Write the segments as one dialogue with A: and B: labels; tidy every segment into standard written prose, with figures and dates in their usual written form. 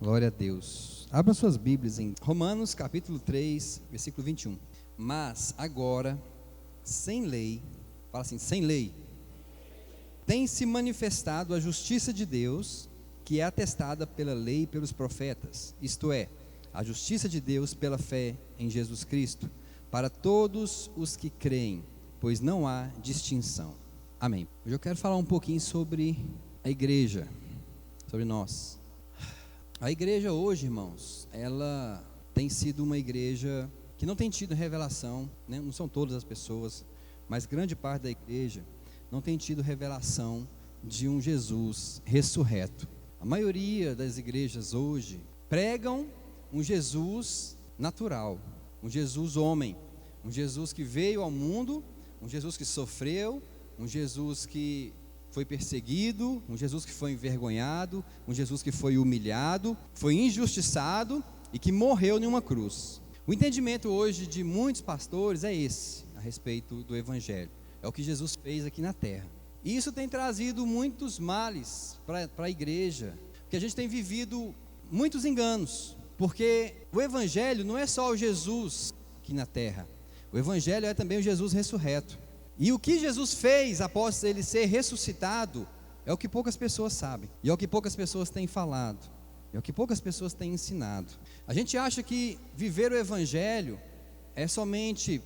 A: Glória a Deus. Abra suas Bíblias em Romanos capítulo 3, versículo 21. Mas agora, sem lei, fala assim, sem lei, tem se manifestado a justiça de Deus, que é atestada pela lei e pelos profetas, isto é, a justiça de Deus pela fé em Jesus Cristo, para todos os que creem, pois não há distinção. Amém. Hoje eu quero falar um pouquinho sobre a igreja, sobre nós. A igreja hoje, irmãos, ela tem sido uma igreja que não tem tido revelação, né? Não são todas as pessoas, mas grande parte da igreja não tem tido revelação de um Jesus ressurreto. A maioria das igrejas hoje pregam um Jesus natural, um Jesus homem, um Jesus que veio ao mundo, um Jesus que sofreu, um Jesus que foi perseguido, um Jesus que foi envergonhado, um Jesus que foi humilhado, foi injustiçado e que morreu em uma cruz. O entendimento hoje de muitos pastores é esse, a respeito do Evangelho. É o que Jesus fez aqui na terra. E isso tem trazido muitos males para a igreja, porque a gente tem vivido muitos enganos, porque o Evangelho não é só o Jesus aqui na terra, o Evangelho é também o Jesus ressurreto. E o que Jesus fez após ele ser ressuscitado é o que poucas pessoas sabem, e é o que poucas pessoas têm falado, é o que poucas pessoas têm ensinado. A gente acha que viver o Evangelho é somente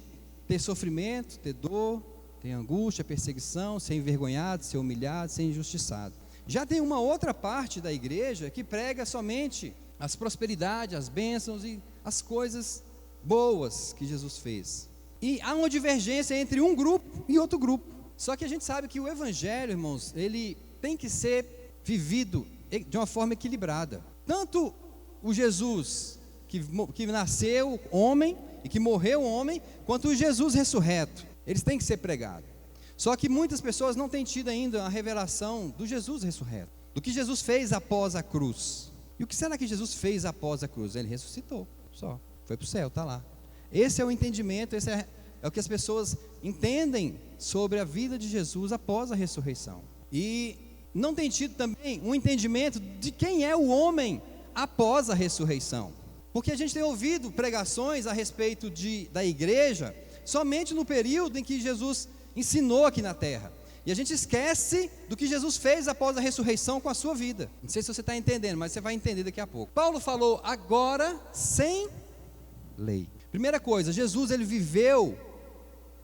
A: ter sofrimento, ter dor, ter angústia, perseguição, ser envergonhado, ser humilhado, ser injustiçado. Já tem uma outra parte da igreja que prega somente as prosperidades, as bênçãos e as coisas boas que Jesus fez. E há uma divergência entre um grupo e outro grupo. Só que a gente sabe que o Evangelho, irmãos, ele tem que ser vivido de uma forma equilibrada. Tanto o Jesus que nasceu homem e que morreu homem, quanto o Jesus ressurreto, eles têm que ser pregados. Só que muitas pessoas não têm tido ainda a revelação do Jesus ressurreto, do que Jesus fez após a cruz. E o que será que Jesus fez após a cruz? Ele ressuscitou, só, foi para o céu, está lá. Esse é o entendimento, esse é o que as pessoas entendem sobre a vida de Jesus após a ressurreição. E não tem tido também um entendimento de quem é o homem após a ressurreição. Porque a gente tem ouvido pregações a respeito da igreja somente no período em que Jesus ensinou aqui na terra. E a gente esquece do que Jesus fez após a ressurreição com a sua vida. Não sei se você está entendendo, mas você vai entender daqui a pouco. Paulo falou, agora sem lei. Primeira coisa, Jesus ele viveu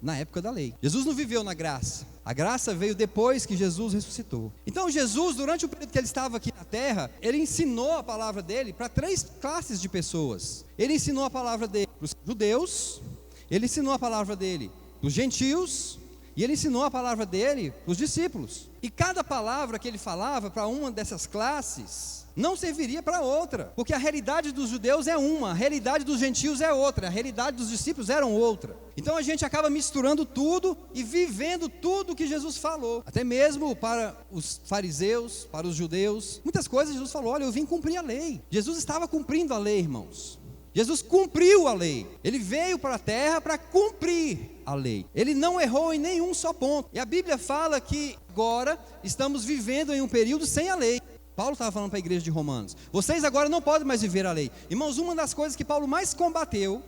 A: na época da lei. Jesus não viveu na graça. A graça veio depois que Jesus ressuscitou. Então Jesus, durante o período que ele estava aqui na terra, ele ensinou a palavra dele para 3 classes de pessoas. Ele ensinou a palavra dele para os judeus, ele ensinou a palavra dele para os gentios, e ele ensinou a palavra dele para os discípulos. E cada palavra que ele falava para uma dessas classes não serviria para outra, porque a realidade dos judeus é uma, a realidade dos gentios é outra, a realidade dos discípulos era outra. Então a gente acaba misturando tudo e vivendo tudo que Jesus falou, até mesmo para os fariseus, para os judeus, muitas coisas Jesus falou, olha, eu vim cumprir a lei. Jesus estava cumprindo a lei, irmãos. Jesus cumpriu a lei, ele veio para a terra para cumprir a lei, ele não errou em nenhum só ponto. E a Bíblia fala que agora estamos vivendo em um período sem a lei. Paulo estava falando para a igreja de Romanos, vocês agora não podem mais viver a lei. Irmãos, uma das coisas que Paulo mais combateu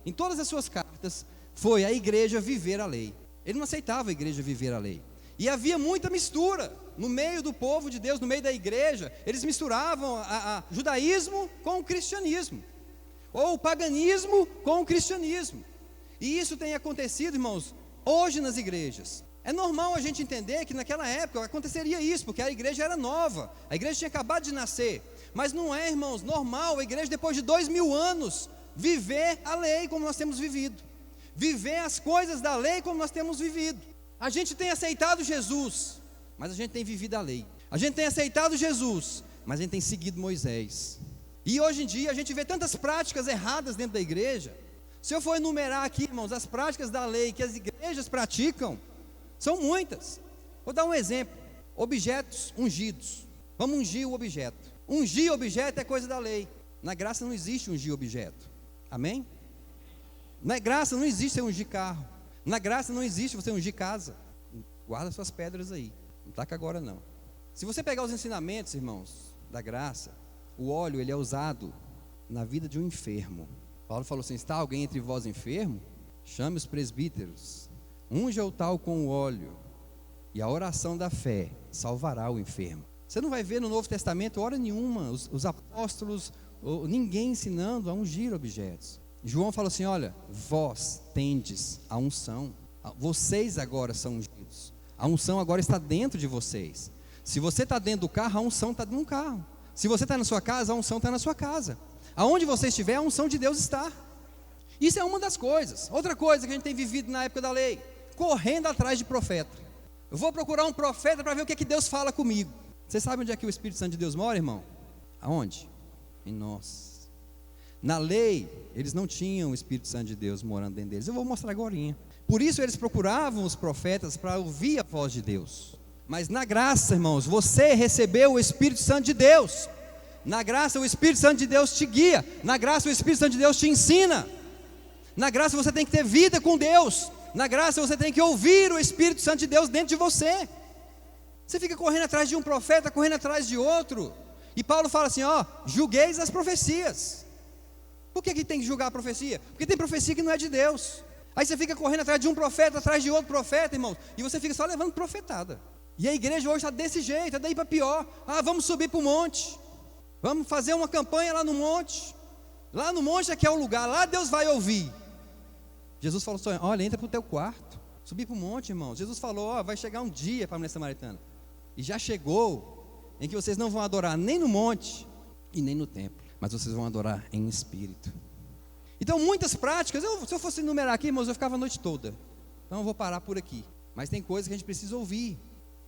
A: em todas as suas cartas foi a igreja viver a lei. Ele não aceitava a igreja viver a lei. E havia muita mistura no meio do povo de Deus, no meio da igreja. Eles misturavam o judaísmo com o cristianismo, ou o paganismo com o cristianismo. E isso tem acontecido, irmãos, hoje nas igrejas. É normal a gente entender que naquela época aconteceria isso, porque a igreja era nova, a igreja tinha acabado de nascer. Mas não é, irmãos, normal a igreja depois de 2000 anos viver a lei como nós temos vivido, viver as coisas da lei como nós temos vivido. A gente tem aceitado Jesus, mas a gente tem vivido a lei. A gente tem aceitado Jesus, mas a gente tem seguido Moisés. E hoje em dia a gente vê tantas práticas erradas dentro da igreja. Se eu for enumerar aqui, irmãos, as práticas da lei que as igrejas praticam, são muitas. Vou dar um exemplo, objetos ungidos. Vamos ungir o objeto. Ungir objeto é coisa da lei. Na graça não existe ungir objeto. Amém? Na graça não existe você ungir carro. Na graça não existe você ungir casa. Guarda suas pedras aí, não taca agora não. Se você pegar os ensinamentos, irmãos, da graça, o óleo ele é usado na vida de um enfermo. Paulo falou assim: está alguém entre vós enfermo? Chame os presbíteros, unja o tal com o óleo, e a oração da fé salvará o enfermo. Você não vai ver no Novo Testamento hora nenhuma os apóstolos, ninguém ensinando a ungir objetos. João falou assim: olha, vós tendes a unção, vocês agora são ungidos, a unção agora está dentro de vocês. Se você está dentro do carro, a unção está no carro. Se você está na sua casa, a unção está na sua casa. Aonde você estiver, a unção de Deus está. Isso é uma das coisas. Outra coisa que a gente tem vivido na época da lei: correndo atrás de profeta. Eu vou procurar um profeta para ver o que Deus fala comigo. Você sabe onde é que o Espírito Santo de Deus mora, irmão? Aonde? Em nós. Na lei, eles não tinham o Espírito Santo de Deus morando dentro deles. Eu vou mostrar agorinha. Por isso eles procuravam os profetas para ouvir a voz de Deus. Mas na graça, irmãos, você recebeu o Espírito Santo de Deus. Na graça, o Espírito Santo de Deus te guia. Na graça, o Espírito Santo de Deus te ensina. Na graça, você tem que ter vida com Deus. Na graça, você tem que ouvir o Espírito Santo de Deus dentro de você. Você fica correndo atrás de um profeta, correndo atrás de outro. E Paulo fala assim: ó, julgueis as profecias. Por que tem que julgar a profecia? Porque tem profecia que não é de Deus. Aí você fica correndo atrás de um profeta, atrás de outro profeta, irmãos, e você fica só levando profetada. E a igreja hoje está desse jeito, é daí para pior. Vamos subir para o monte, vamos fazer uma campanha lá no monte. Lá no monte é que é o lugar, lá Deus vai ouvir. Jesus falou assim: olha, entra para o teu quarto. Subir para o monte, irmãos. Jesus falou: vai chegar um dia para a mulher samaritana, e já chegou, em que vocês não vão adorar nem no monte e nem no templo, mas vocês vão adorar em espírito. Então muitas práticas, se eu fosse enumerar aqui, irmãos, eu ficava a noite toda. Então eu vou parar por aqui. Mas tem coisas que a gente precisa ouvir,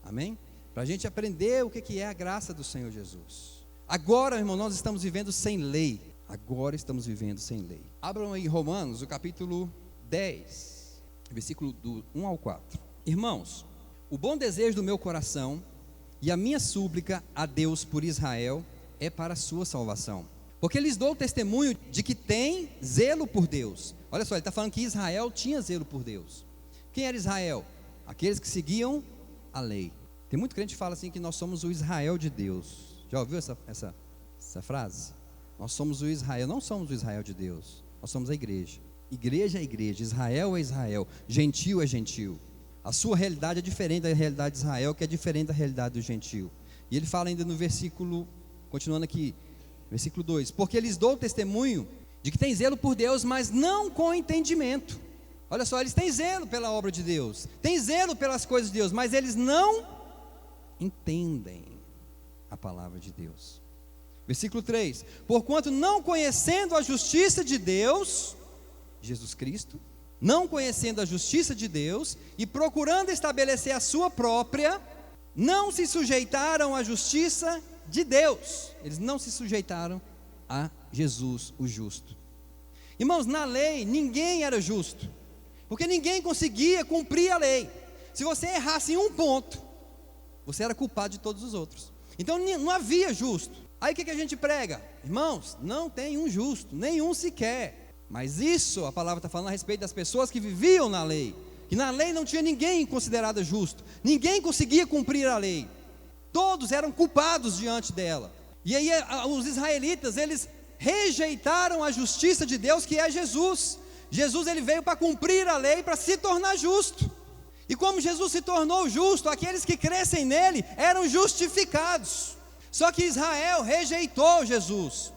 A: amém? Para a gente aprender o que é a graça do Senhor Jesus. Agora, irmão, nós estamos vivendo sem lei. Agora estamos vivendo sem lei. Abram aí Romanos, o capítulo 10, versículo do 1 ao 4. Irmãos, o bom desejo do meu coração e a minha súplica a Deus por Israel é para a sua salvação, porque lhes dou testemunho de que tem zelo por Deus. Olha só, ele está falando que Israel tinha zelo por Deus. Quem era Israel? Aqueles que seguiam a lei. Tem muito crente que fala assim que nós somos o Israel de Deus. Já ouviu essa frase? Nós somos o Israel. Não somos o Israel de Deus, nós somos a igreja. Igreja é igreja, Israel é Israel, gentil é gentil. A sua realidade é diferente da realidade de Israel, que é diferente da realidade do gentil. E ele fala ainda no versículo, continuando aqui, versículo 2: porque lhes dou testemunho de que tem zelo por Deus, mas não com entendimento. Olha só, eles têm zelo pela obra de Deus, têm zelo pelas coisas de Deus, mas eles não entendem a palavra de Deus. Versículo 3: porquanto não conhecendo a justiça de Deus, Jesus Cristo, não conhecendo a justiça de Deus e procurando estabelecer a sua própria, não se sujeitaram à justiça de Deus. Eles não se sujeitaram a Jesus, o justo. Irmãos, na lei ninguém era justo, porque ninguém conseguia cumprir a lei. Se você errasse em um ponto, você era culpado de todos os outros. Então não havia justo. Aí o que a gente prega? Irmãos, não tem um justo, nenhum sequer. Mas isso, a palavra está falando a respeito das pessoas que viviam na lei, que na lei não tinha ninguém considerado justo, ninguém conseguia cumprir a lei, todos eram culpados diante dela. E aí os israelitas, eles rejeitaram a justiça de Deus, que é Jesus. Jesus, ele veio para cumprir a lei, para se tornar justo. E como Jesus se tornou justo, aqueles que crescem nele eram justificados. Só que Israel rejeitou Jesus.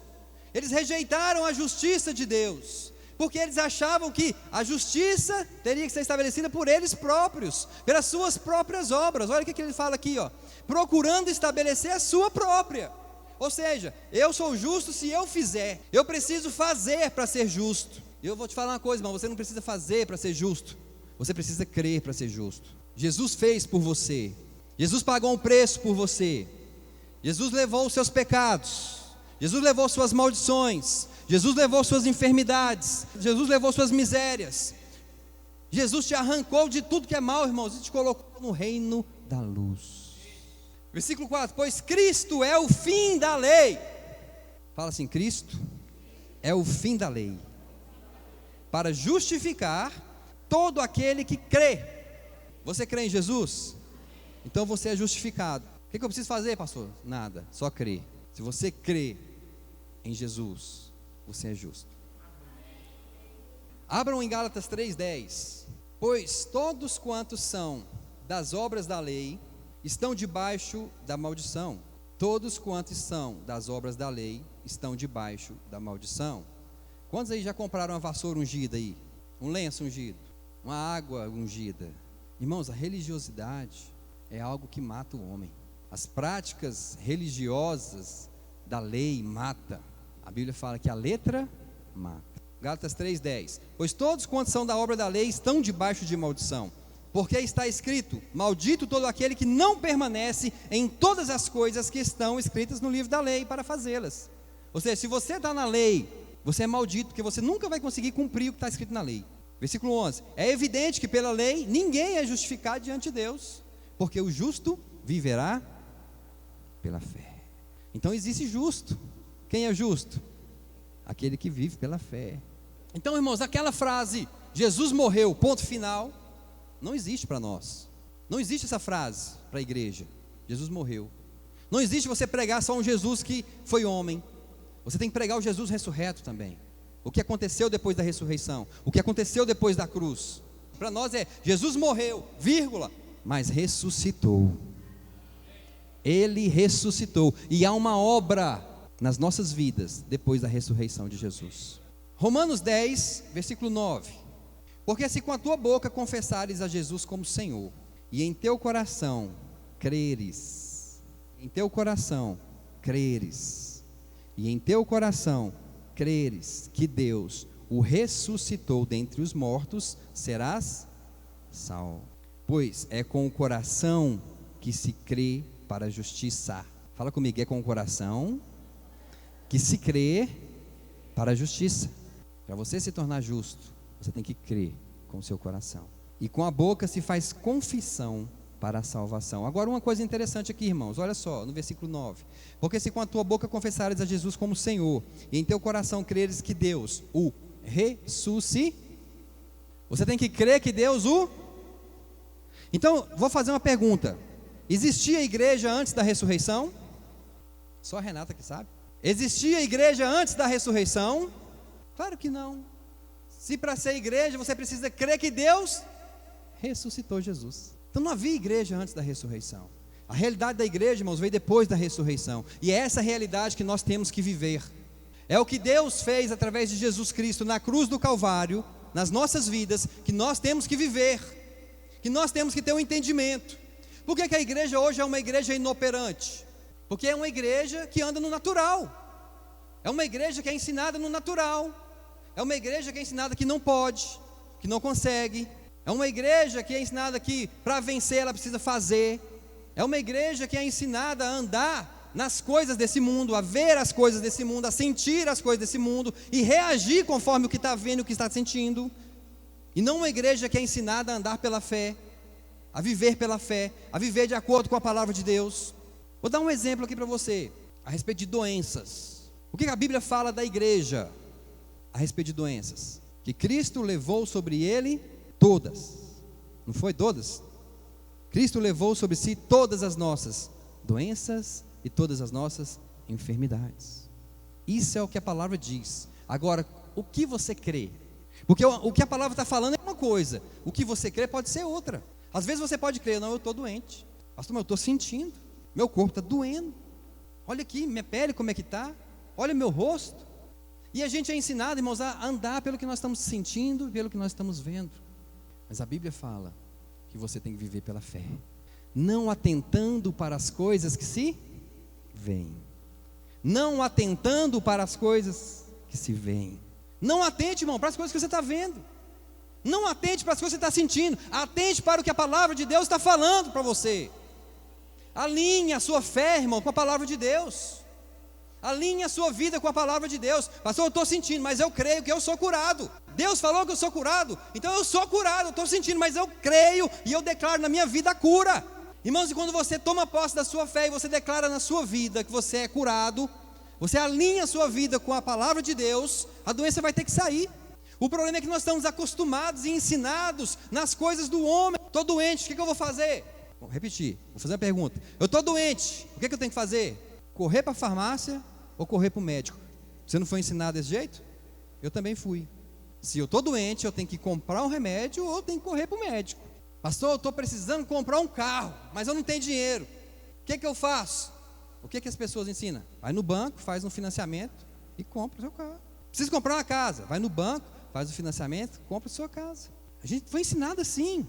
A: Eles rejeitaram a justiça de Deus, porque eles achavam que a justiça teria que ser estabelecida por eles próprios, pelas suas próprias obras. Olha o que ele fala aqui, ó: procurando estabelecer a sua própria. Ou seja, eu sou justo se eu fizer, eu preciso fazer para ser justo. Eu vou te falar uma coisa, irmão, você não precisa fazer para ser justo, você precisa crer para ser justo. Jesus fez por você, Jesus pagou um preço por você, Jesus levou os seus pecados, Jesus levou suas maldições, Jesus levou suas enfermidades, Jesus levou suas misérias. Jesus te arrancou de tudo que é mal, irmãos, e te colocou no reino da luz. Versículo 4: pois Cristo é o fim da lei. Fala assim: Cristo é o fim da lei, para justificar todo aquele que crê. Você crê em Jesus? Então você é justificado. O que eu preciso fazer, pastor? Nada, só crer. Se você crê, em Jesus, você é justo. Abram em Gálatas 3:10. Pois todos quantos são das obras da lei estão debaixo da maldição. Todos quantos são das obras da lei estão debaixo da maldição. Quantos aí já compraram uma vassoura ungida aí? Um lenço ungido? Uma água ungida? Irmãos, a religiosidade é algo que mata o homem. As práticas religiosas da lei mata. A Bíblia fala que a letra mata. Gálatas 3:10. Pois todos quantos são da obra da lei estão debaixo de maldição. Porque está escrito: maldito todo aquele que não permanece em todas as coisas que estão escritas no livro da lei para fazê-las. Ou seja, se você está na lei, você é maldito, porque você nunca vai conseguir cumprir o que está escrito na lei. Versículo 11. É evidente que pela lei ninguém é justificado diante de Deus, porque o justo viverá pela fé. Então existe justo. Quem é justo? Aquele que vive pela fé. Então, irmãos, aquela frase, Jesus morreu, ponto final, não existe para nós. Não existe essa frase para a igreja. Jesus morreu. Não existe você pregar só um Jesus que foi homem. Você tem que pregar o Jesus ressurreto também. O que aconteceu depois da ressurreição, o que aconteceu depois da cruz. Para nós é, Jesus morreu, vírgula, mas ressuscitou. Ele ressuscitou. E há uma obra nas nossas vidas depois da ressurreição de Jesus. Romanos 10, versículo 9. Porque se com a tua boca confessares a Jesus como Senhor, e em teu coração creres, e em teu coração creres que Deus o ressuscitou dentre os mortos, serás salvo. Pois é com o coração que se crê para a justiça. Fala comigo, é com o coração que se crê para a justiça. Para você se tornar justo, você tem que crer com o seu coração. E com a boca se faz confissão para a salvação. Agora uma coisa interessante aqui, irmãos, olha só, no versículo 9. Porque se com a tua boca confessares a Jesus como Senhor, e em teu coração creres que Deus o ressuscitou. Você tem que crer que Deus o... Então, vou fazer uma pergunta. Existia igreja antes da ressurreição? Só a Renata que sabe. Existia igreja antes da ressurreição? Claro que não. Se para ser igreja você precisa crer que Deus ressuscitou Jesus. Então não havia igreja antes da ressurreição. A realidade da igreja, irmãos, veio depois da ressurreição. E é essa realidade que nós temos que viver. É o que Deus fez através de Jesus Cristo na cruz do Calvário, nas nossas vidas, que nós temos que viver, que nós temos que ter um entendimento. Por que a igreja hoje é uma igreja inoperante? Porque é uma igreja que anda no natural. É uma igreja que é ensinada no natural. É uma igreja que é ensinada que não pode, que não consegue. É uma igreja que é ensinada que para vencer ela precisa fazer. É uma igreja que é ensinada a andar nas coisas desse mundo, a ver as coisas desse mundo, a sentir as coisas desse mundo e reagir conforme o que está vendo, o que está sentindo. E não uma igreja que é ensinada a andar pela fé, a viver pela fé, a viver de acordo com a palavra de Deus. Vou dar um exemplo aqui para você, a respeito de doenças. O que a Bíblia fala da igreja a respeito de doenças? Que Cristo levou sobre ele todas. Não foi todas? Cristo levou sobre si todas as nossas doenças e todas as nossas enfermidades. Isso é o que a palavra diz. Agora, o que você crê? Porque o que a palavra está falando é uma coisa, o que você crê pode ser outra. Às vezes você pode crer, não, eu estou doente. Pastor, mas eu estou sentindo, meu corpo está doendo. Olha aqui, minha pele como é que está. Olha meu rosto. E a gente é ensinado, irmãos, a andar pelo que nós estamos sentindo, pelo que nós estamos vendo. Mas a Bíblia fala que você tem que viver pela fé, não atentando para as coisas que se veem, não atentando para as coisas que se veem. Não atente, irmão, para as coisas que você está vendo. Não atente para as coisas que você está sentindo. Atente para o que a palavra de Deus está falando para você. Alinhe a sua fé, irmão, com a palavra de Deus. Alinhe a sua vida com a palavra de Deus. Pastor, eu estou sentindo, mas eu creio que eu sou curado. Deus falou que eu sou curado, então eu sou curado. Eu estou sentindo, mas eu creio e eu declaro na minha vida a cura. Irmãos, e quando você toma posse da sua fé e você declara na sua vida que você é curado, você alinha a sua vida com a palavra de Deus, a doença vai ter que sair. O problema é que nós estamos acostumados e ensinados nas coisas do homem. Estou doente, o que eu vou fazer? Vou repetir, vou fazer uma pergunta. Eu estou doente, o que eu tenho que fazer? Correr para a farmácia ou correr para o médico? Você não foi ensinado desse jeito? Eu também fui. Se eu estou doente, eu tenho que comprar um remédio ou eu tenho que correr para o médico. Pastor, eu estou precisando comprar um carro, mas eu não tenho dinheiro. O que eu faço? O que as pessoas ensinam? Vai no banco, faz um financiamento e compra o seu carro. Precisa comprar uma casa, vai no banco, faz o financiamento, compra a sua casa. A gente foi ensinado assim,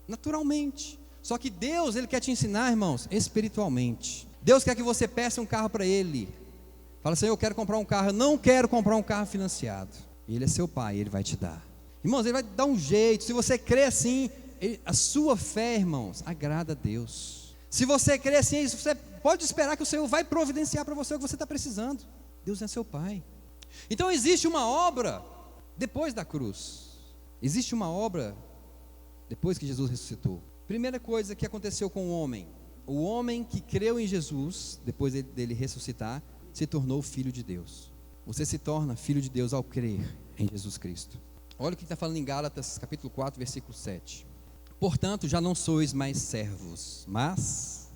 A: naturalmente. Só que Deus, Ele quer te ensinar, irmãos, espiritualmente. Deus quer que você peça um carro para Ele. Fala assim, eu quero comprar um carro, eu não quero comprar um carro financiado. Ele é seu pai, Ele vai te dar. Irmãos, Ele vai te dar um jeito. Se você crê assim, a sua fé, irmãos, agrada a Deus. Se você crê assim, você pode esperar que o Senhor vai providenciar para você o que você está precisando. Deus é seu pai. Então existe uma obra depois da cruz. Existe uma obra depois que Jesus ressuscitou. Primeira coisa que aconteceu com o homem que creu em Jesus, depois dele ressuscitar, se tornou filho de Deus. Você se torna filho de Deus ao crer em Jesus Cristo. Olha o que está falando em Gálatas capítulo 4, versículo 7. Portanto, já não sois mais servos, mas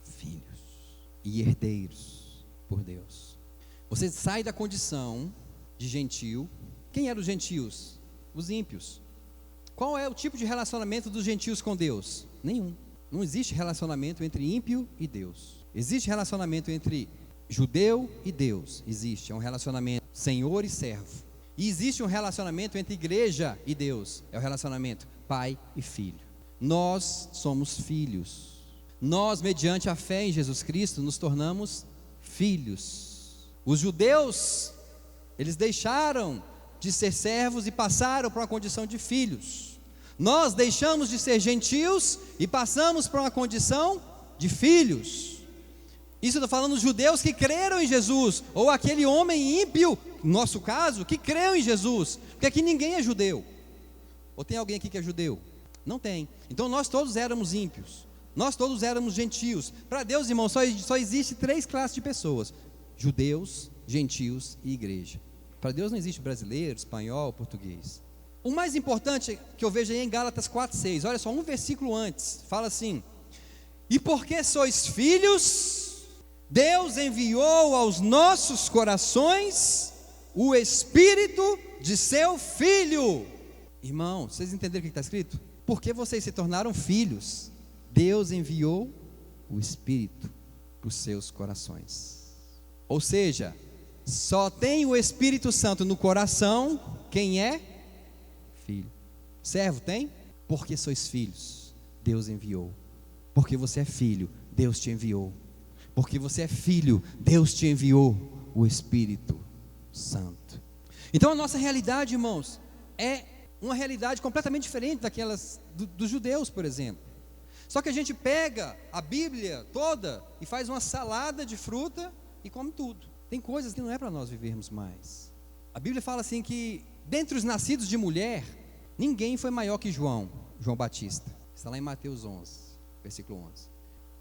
A: filhos e herdeiros por Deus. Você sai da condição de gentil. Quem eram os gentios? Os ímpios. Qual é o tipo de relacionamento dos gentios com Deus? Nenhum. Não existe relacionamento entre ímpio e Deus. Existe relacionamento entre judeu e Deus. Existe, é um relacionamento senhor e servo. E existe um relacionamento entre igreja e Deus. É o relacionamento pai e filho. Nós somos filhos. Nós, mediante a fé em Jesus Cristo, nos tornamos filhos. Os judeus, eles deixaram de ser servos e passaram para uma condição de filhos. Nós deixamos de ser gentios e passamos para uma condição de filhos. Isso eu estou falando dos judeus que creram em Jesus, ou aquele homem ímpio, no nosso caso, que creu em Jesus, porque aqui ninguém é judeu. Ou tem alguém aqui que é judeu? Não tem. Então nós todos éramos ímpios, nós todos éramos gentios. Para Deus, irmão, só existe 3 classes de pessoas: judeus, gentios e igreja. Para Deus não existe brasileiro, espanhol, português. O mais importante que eu vejo aí é em Gálatas 4:6, olha só, um versículo antes, fala assim: e porque sois filhos, Deus enviou aos nossos corações o Espírito de seu Filho. Irmão, vocês entenderam o que está escrito? Porque vocês se tornaram filhos, Deus enviou o Espírito para os seus corações. Ou seja, só tem o Espírito Santo no coração quem é filho. Servo tem? Porque sois filhos, Deus enviou. Porque você é filho, Deus te enviou. Porque você é filho, Deus te enviou o Espírito Santo. Então a nossa realidade, irmãos, é uma realidade completamente diferente daquelas dos judeus, por exemplo. Só que a gente pega a Bíblia toda e faz uma salada de fruta e come tudo. Tem coisas que não é para nós vivermos mais. A Bíblia fala assim que dentre os nascidos de mulher, ninguém foi maior que João Batista. Está lá em Mateus 11, versículo 11.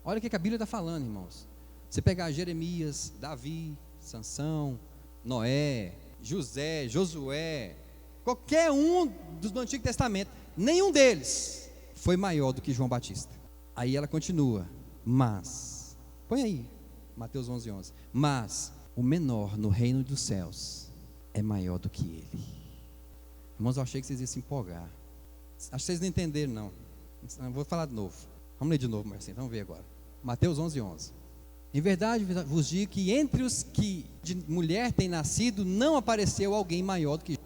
A: Olha o que a Bíblia está falando, irmãos. Você pegar Jeremias, Davi, Sansão, Noé, José, Josué, qualquer um do Antigo Testamento, nenhum deles foi maior do que João Batista. Aí ela continua, mas, põe aí, Mateus 11:11, mas o menor no reino dos céus é maior do que ele. Irmãos, eu achei que vocês iam se empolgar. Acho que vocês não entenderam, não. Vou falar de novo. Vamos ler de novo, Marcinho, vamos ver agora. Mateus 11:11. Em verdade vos digo que entre os que de mulher têm nascido, não apareceu alguém maior do que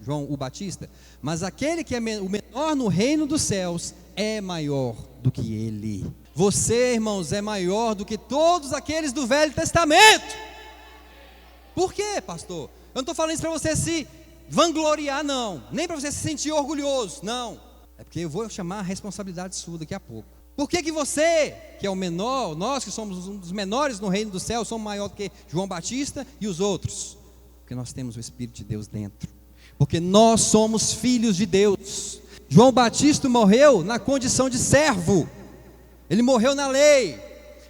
A: João o Batista, mas aquele que é o menor no reino dos céus é maior do que ele. Você, irmãos, é maior do que todos aqueles do Velho Testamento. Por quê, pastor? Eu não estou falando isso para você se vangloriar, não, nem para você se sentir orgulhoso, não. É porque eu vou chamar a responsabilidade sua daqui a pouco. Por que você, que é o menor, nós que somos um dos menores no reino do céu, somos maior do que João Batista e os outros? Porque nós temos o Espírito de Deus dentro. Porque nós somos filhos de Deus. João Batista morreu na condição de servo. Ele morreu na lei.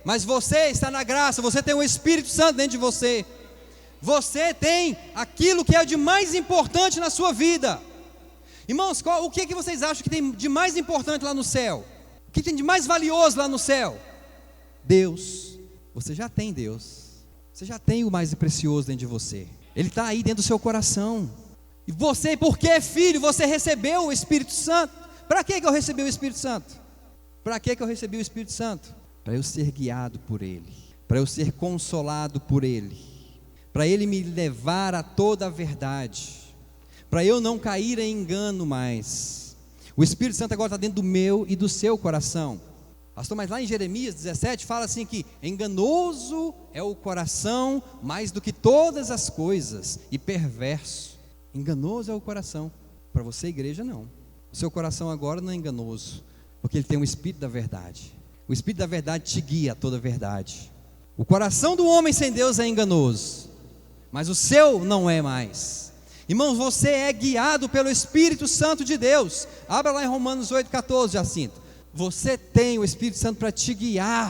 A: Mas você está na graça, você tem o Espírito Santo dentro de você. Você tem aquilo que é de mais importante na sua vida. Irmãos, o que vocês acham que tem de mais importante lá no céu? O que tem de mais valioso lá no céu? Deus. Você já tem Deus. Você já tem o mais precioso dentro de você. Ele está aí dentro do seu coração. E você, porque é filho, você recebeu o Espírito Santo. Para que eu recebi o Espírito Santo? Para que eu recebi o Espírito Santo? Para eu ser guiado por Ele, para eu ser consolado por Ele, para Ele me levar a toda a verdade, para eu não cair em engano mais. O Espírito Santo agora está dentro do meu e do seu coração. Pastor, mas lá em Jeremias 17 fala assim que enganoso é o coração mais do que todas as coisas e perverso. Enganoso é o coração. Para você, igreja, não. O seu coração agora não é enganoso, porque ele tem o Espírito da verdade. O Espírito da verdade te guia a toda a verdade. O coração do homem sem Deus é enganoso, mas o seu não é mais. Irmãos, você é guiado pelo Espírito Santo de Deus. Abra lá em Romanos 8,14, Jacinto. Você tem o Espírito Santo para te guiar.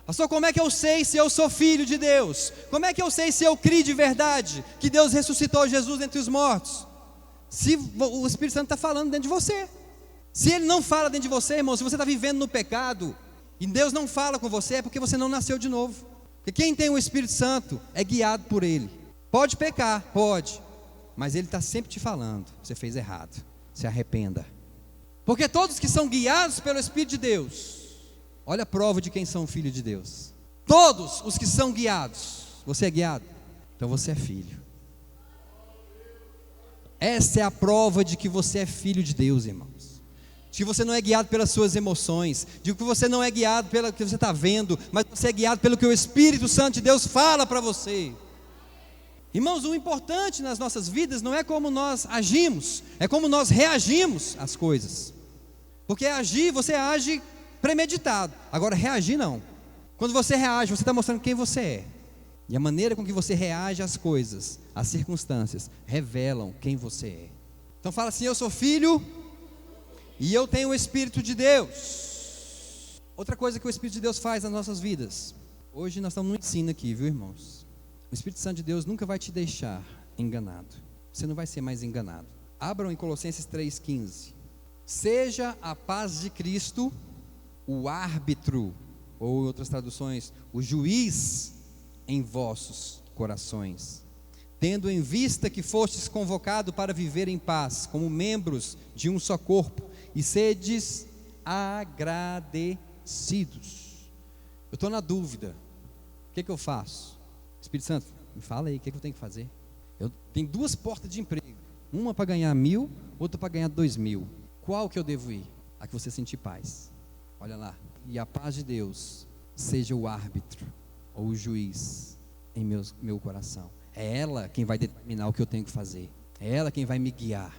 A: Pastor, como é que eu sei se eu sou filho de Deus? Como é que eu sei se eu criei de verdade que Deus ressuscitou Jesus entre os mortos? Se o Espírito Santo está falando dentro de você. Se Ele não fala dentro de você, irmão, se você está vivendo no pecado e Deus não fala com você, é porque você não nasceu de novo. Porque quem tem o Espírito Santo é guiado por Ele. Pode pecar, pode, mas Ele está sempre te falando: você fez errado, se arrependa. Porque todos que são guiados pelo Espírito de Deus, olha a prova de quem são filhos de Deus. Todos os que são guiados, você é guiado, então você é filho. Essa é a prova de que você é filho de Deus, irmãos. De que você não é guiado pelas suas emoções, de que você não é guiado pelo que você está vendo, mas você é guiado pelo que o Espírito Santo de Deus fala para você. Irmãos, o importante nas nossas vidas não é como nós agimos, é como nós reagimos às coisas. Porque agir, você age premeditado. Agora reagir não. Quando você reage, você está mostrando quem você é. E a maneira com que você reage às coisas, às circunstâncias, revelam quem você é. Então fala assim: eu sou filho e eu tenho o Espírito de Deus. Outra coisa que o Espírito de Deus faz nas nossas vidas. Hoje nós estamos no ensino aqui, viu, irmãos? O Espírito Santo de Deus nunca vai te deixar enganado. Você não vai ser mais enganado. Abram em Colossenses 3,15. Seja a paz de Cristo o árbitro, ou em outras traduções, o juiz em vossos corações, tendo em vista que fostes convocados para viver em paz, como membros de um só corpo, e sedes agradecidos. Eu estou na dúvida, o que eu faço? Espírito Santo, me fala aí, o que eu tenho que fazer? Eu tenho 2 portas de emprego, uma para ganhar 1.000, outra para ganhar 2.000. Qual que eu devo ir? A que você sentir paz. Olha lá. E a paz de Deus seja o árbitro ou o juiz em meu coração. É ela quem vai determinar o que eu tenho que fazer. É ela quem vai me guiar.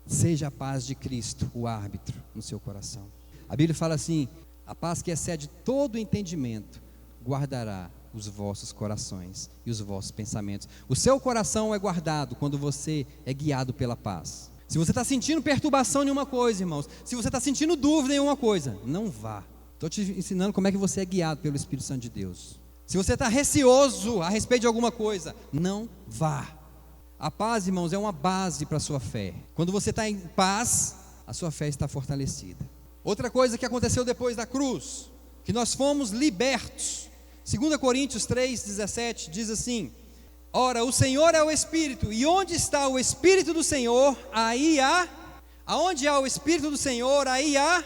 A: Seja a paz de Cristo o árbitro no seu coração. A Bíblia fala assim: a paz que excede todo entendimento guardará os vossos corações e os vossos pensamentos. O seu coração é guardado quando você é guiado pela paz. Se você está sentindo perturbação em uma coisa, irmãos, se você está sentindo dúvida em uma coisa, não vá. Estou te ensinando como é que você é guiado pelo Espírito Santo de Deus. Se você está receoso a respeito de alguma coisa, não vá. A paz, irmãos, é uma base para a sua fé. Quando você está em paz, a sua fé está fortalecida. Outra coisa que aconteceu depois da cruz, que nós fomos libertos. 2 Coríntios 3,17 diz assim: ora, o Senhor é o Espírito, e onde está o Espírito do Senhor, aí há. Aonde há o Espírito do Senhor, aí há.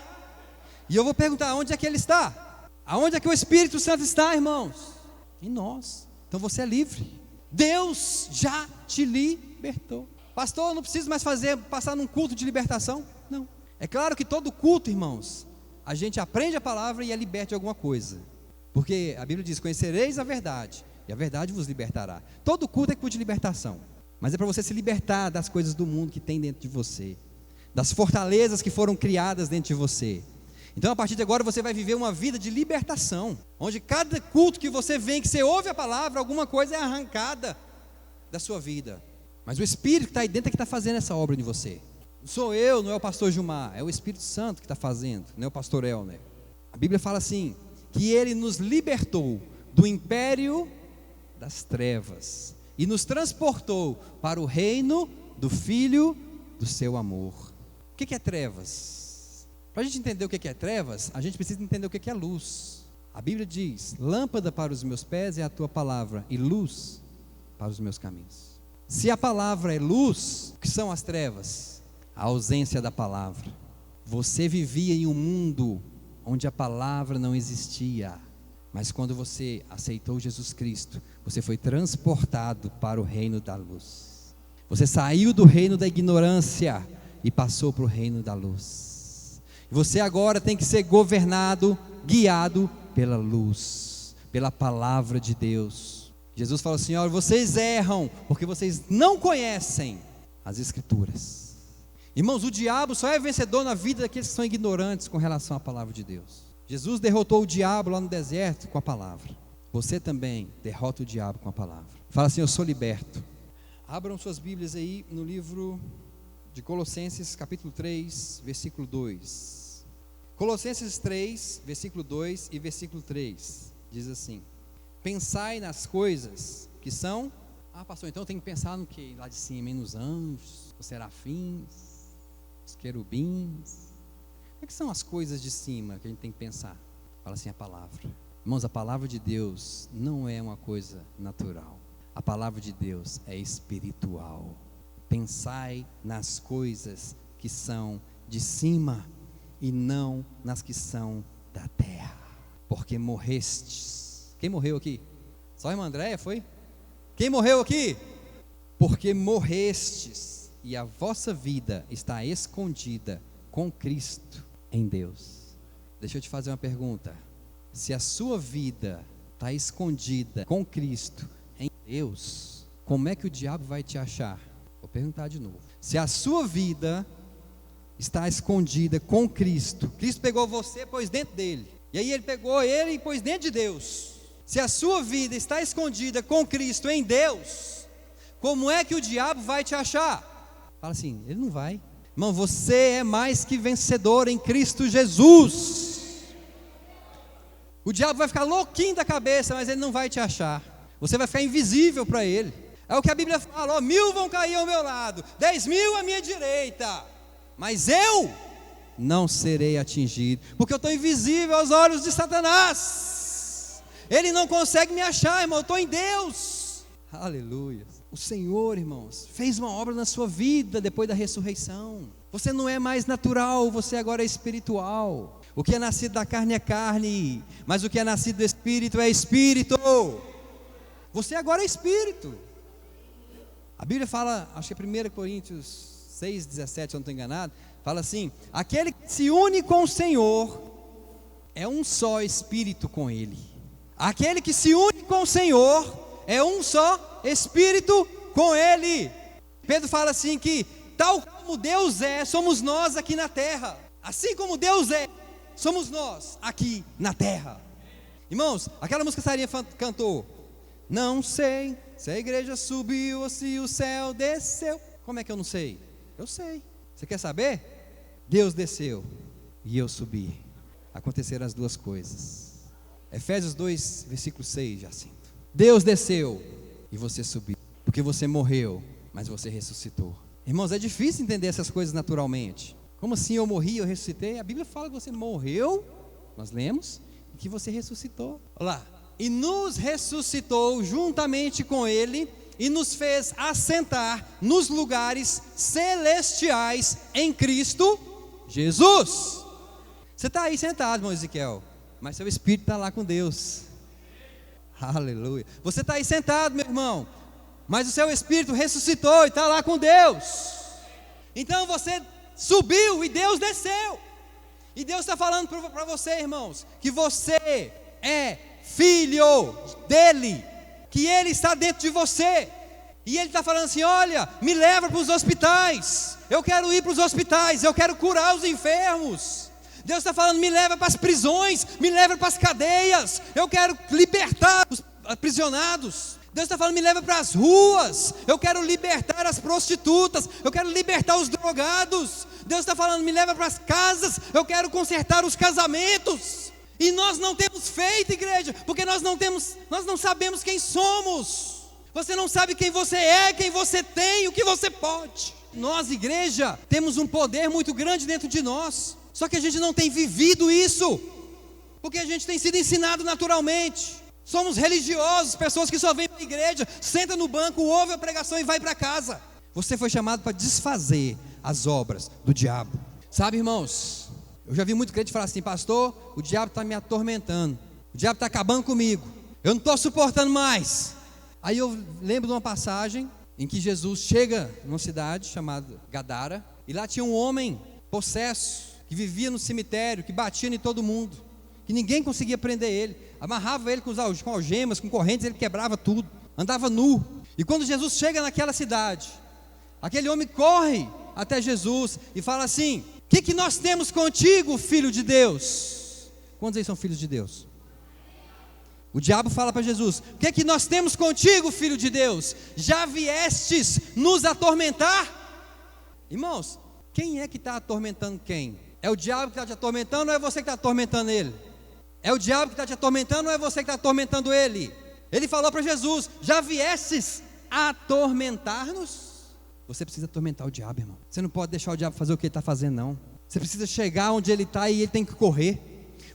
A: E eu vou perguntar: onde é que Ele está? Aonde é que o Espírito Santo está, irmãos? Em nós. Então você é livre. Deus já te libertou. Pastor, eu não preciso mais passar num culto de libertação? Não. É claro que todo culto, irmãos, a gente aprende a palavra e é liberto de alguma coisa. Porque a Bíblia diz: conhecereis a verdade, e a verdade vos libertará. Todo culto é culto de libertação, mas é para você se libertar das coisas do mundo que tem dentro de você, das fortalezas que foram criadas dentro de você. Então a partir de agora você vai viver uma vida de libertação, onde cada culto que você vem, que você ouve a palavra, alguma coisa é arrancada da sua vida. Mas o Espírito que está aí dentro é que está fazendo essa obra em você. Não sou eu, não é o pastor Gilmar, é o Espírito Santo que está fazendo, não é o pastor Elner. A Bíblia fala assim, que Ele nos libertou do império das trevas e nos transportou para o reino do Filho do seu amor. O que é trevas? Para a gente entender o que é trevas, a gente precisa entender o que é luz. A Bíblia diz: lâmpada para os meus pés é a tua palavra e luz para os meus caminhos. Se a palavra é luz, o que são as trevas? A ausência da palavra. Você vivia em um mundo onde a palavra não existia, mas quando você aceitou Jesus Cristo, você foi transportado para o reino da luz. Você saiu do reino da ignorância e passou para o reino da luz. Você agora tem que ser governado, guiado pela luz, pela palavra de Deus. Jesus falou assim: olha, vocês erram porque vocês não conhecem as Escrituras. Irmãos, o diabo só é vencedor na vida daqueles que são ignorantes com relação à palavra de Deus. Jesus derrotou o diabo lá no deserto com a palavra. Você também derrota o diabo com a palavra. Fala assim: eu sou liberto. Abram suas Bíblias aí no livro de Colossenses capítulo 3, versículo 2. Colossenses 3, versículo 2 e versículo 3, diz assim: pensai nas coisas que são... pastor, então tem que pensar no que? Lá de cima, nos anjos, os serafins, os querubins. O que são as coisas de cima que a gente tem que pensar? Fala assim: a palavra. Irmãos, a palavra de Deus não é uma coisa natural. A palavra de Deus é espiritual. Pensai nas coisas que são de cima e não nas que são da terra, porque morrestes. Quem morreu aqui? Só a irmã Andréia foi? Quem morreu aqui? Porque morrestes, e a vossa vida está escondida com Cristo em Deus. Deixa eu te fazer uma pergunta: se a sua vida está escondida com Cristo em Deus, como é que o diabo vai te achar? Vou perguntar de novo. Se a sua vida está escondida com Cristo, Cristo pegou você e pôs dentro dele, e aí ele pegou ele e pôs dentro de Deus. Se a sua vida está escondida com Cristo em Deus, como é que o diabo vai te achar? Fala assim: ele não vai. Irmão, você é mais que vencedor em Cristo Jesus. O diabo vai ficar louquinho da cabeça, mas ele não vai te achar. Você vai ficar invisível para ele. É o que a Bíblia fala: 1000 vão cair ao meu lado, 10.000 à minha direita, mas eu não serei atingido, porque eu estou invisível aos olhos de Satanás. Ele não consegue me achar, irmão, eu estou em Deus. Aleluia. O Senhor, irmãos, fez uma obra na sua vida depois da ressurreição. Você não é mais natural, você agora é espiritual. O que é nascido da carne é carne, mas o que é nascido do Espírito é Espírito. Você agora é Espírito. A Bíblia fala, acho que é 1 Coríntios 6,17, se eu não estou enganado, fala assim: aquele que se une com o Senhor é um só Espírito com Ele. Aquele que se une com o Senhor é um só Espírito com Ele. Pedro fala assim que tal como Deus é, somos nós aqui na terra. Assim como Deus é, somos nós aqui na terra. Irmãos, aquela música que a Sarinha cantou: não sei se a igreja subiu ou se o céu desceu. Como é que eu não sei? Eu sei. Você quer saber? Deus desceu e eu subi. Aconteceram as duas coisas. Efésios 2, versículo 6, Jacinto. Deus desceu e você subiu, porque você morreu, mas você ressuscitou. Irmãos, é difícil entender essas coisas naturalmente. Como assim eu morri, eu ressuscitei? A Bíblia fala que você morreu, nós lemos, e que você ressuscitou. Olha lá: e nos ressuscitou juntamente com Ele, e nos fez assentar nos lugares celestiais em Cristo Jesus. Você está aí sentado, irmão Ezequiel, mas seu espírito está lá com Deus. Aleluia. Você está aí sentado, meu irmão, mas o seu espírito ressuscitou e está lá com Deus. Então você subiu e Deus desceu. E Deus está falando para você, irmãos, que você é filho dele, que Ele está dentro de você. E Ele está falando assim: olha, me leva para os hospitais, eu quero ir para os hospitais, eu quero curar os enfermos. Deus está falando: me leva para as prisões, me leva para as cadeias, eu quero libertar os aprisionados. Deus está falando: me leva para as ruas, eu quero libertar as prostitutas, eu quero libertar os drogados. Deus está falando: me leva para as casas, eu quero consertar os casamentos. E nós não temos feito, igreja, porque nós não sabemos quem somos. Você não sabe quem você é, quem você tem, o que você pode. Nós, igreja, temos um poder muito grande dentro de nós, só que a gente não tem vivido isso. Porque a gente tem sido ensinado naturalmente. Somos religiosos, pessoas que só vêm para a igreja, sentam no banco, ouvem a pregação e vai para casa. Você foi chamado para desfazer as obras do diabo. Sabe, irmãos, eu já vi muito crente falar assim: pastor, o diabo está me atormentando, o diabo está acabando comigo, eu não estou suportando mais. Aí eu lembro de uma passagem em que Jesus chega numa cidade chamada Gadara, e lá tinha um homem possesso, que vivia no cemitério, que batia em todo mundo, que ninguém conseguia prender ele, amarrava ele com algemas, com correntes, ele quebrava tudo, andava nu. E quando Jesus chega naquela cidade, aquele homem corre até Jesus e fala assim: o que nós temos contigo, filho de Deus? Quantos aí são filhos de Deus? O diabo fala para Jesus: o que nós temos contigo, filho de Deus? Já viestes nos atormentar? Irmãos, quem é que está atormentando quem? É o diabo que está te atormentando ou é você que está atormentando ele? É o diabo que está te atormentando ou é você que está atormentando ele? Ele falou para Jesus: já viestes atormentar-nos? Você precisa atormentar o diabo, irmão. Você não pode deixar o diabo fazer o que ele está fazendo, não. Você precisa chegar onde ele está e ele tem que correr.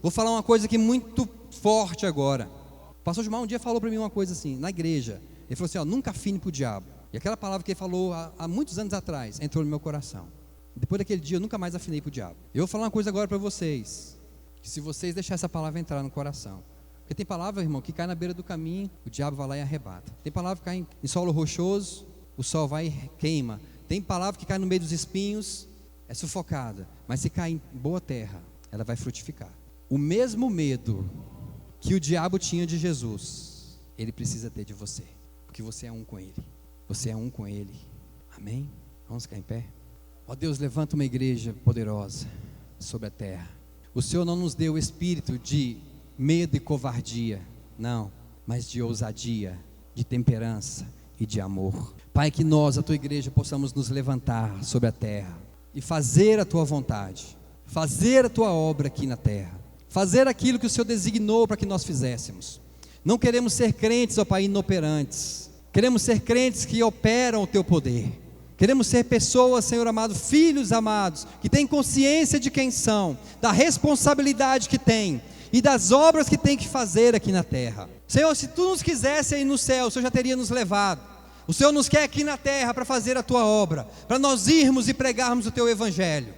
A: Vou falar uma coisa aqui muito forte agora. O pastor Gilmar um dia falou para mim uma coisa assim, na igreja. Ele falou assim: nunca afine para o diabo. E aquela palavra que ele falou há muitos anos atrás entrou no meu coração. Depois daquele dia eu nunca mais afinei para o diabo. Eu vou falar uma coisa agora para vocês, que se vocês deixarem essa palavra entrar no coração, porque tem palavra, irmão, que cai na beira do caminho, o diabo vai lá e arrebata. Tem palavra que cai em solo rochoso, o sol vai e queima. Tem palavra que cai no meio dos espinhos, é sufocada. Mas se cai em boa terra, ela vai frutificar. O mesmo medo que o diabo tinha de Jesus, ele precisa ter de você, porque você é um com ele. Você é um com ele. Amém? Vamos ficar em pé? Ó Deus, levanta uma igreja poderosa sobre a terra. O Senhor não nos deu o espírito de medo e covardia, não, mas de ousadia, de temperança e de amor. Pai, que nós, a tua igreja, possamos nos levantar sobre a terra e fazer a tua vontade, fazer a tua obra aqui na terra, fazer aquilo que o Senhor designou para que nós fizéssemos. Não queremos ser crentes, ó Pai, inoperantes. Queremos ser crentes que operam o teu poder. Queremos ser pessoas, Senhor amado, filhos amados, que têm consciência de quem são, da responsabilidade que têm e das obras que têm que fazer aqui na terra. Senhor, se tu nos quisesse aí no céu, o Senhor já teria nos levado. O Senhor nos quer aqui na terra para fazer a tua obra, para nós irmos e pregarmos o teu evangelho.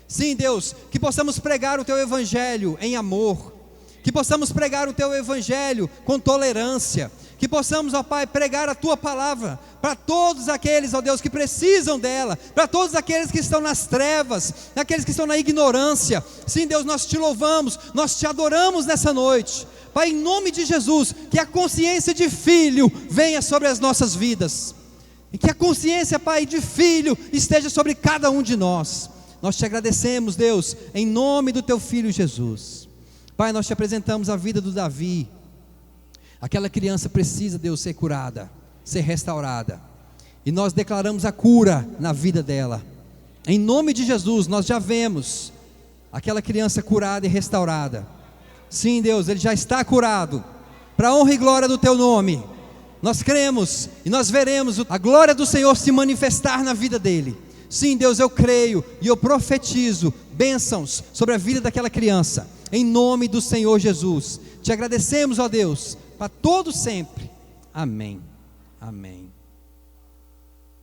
A: Sim, Deus, que possamos pregar o teu evangelho em amor, que possamos pregar o teu evangelho com tolerância, que possamos, ó Pai, pregar a tua palavra para todos aqueles, ó Deus, que precisam dela, para todos aqueles que estão nas trevas, aqueles que estão na ignorância. Sim, Deus, nós te louvamos, nós te adoramos nessa noite. Pai, em nome de Jesus, que a consciência de filho venha sobre as nossas vidas, e que a consciência, Pai, de filho esteja sobre cada um de nós. Nós te agradecemos, Deus, em nome do teu filho Jesus. Pai, nós te apresentamos a vida do Davi. Aquela criança precisa, Deus, ser curada, ser restaurada, e nós declaramos a cura na vida dela. Em nome de Jesus, nós já vemos aquela criança curada e restaurada. Sim, Deus, ele já está curado, para a honra e glória do teu nome. Nós cremos e nós veremos a glória do Senhor se manifestar na vida dele. Sim, Deus, eu creio e eu profetizo bênçãos sobre a vida daquela criança, em nome do Senhor Jesus. Te agradecemos, ó Deus, para todo sempre. Amém. Amém.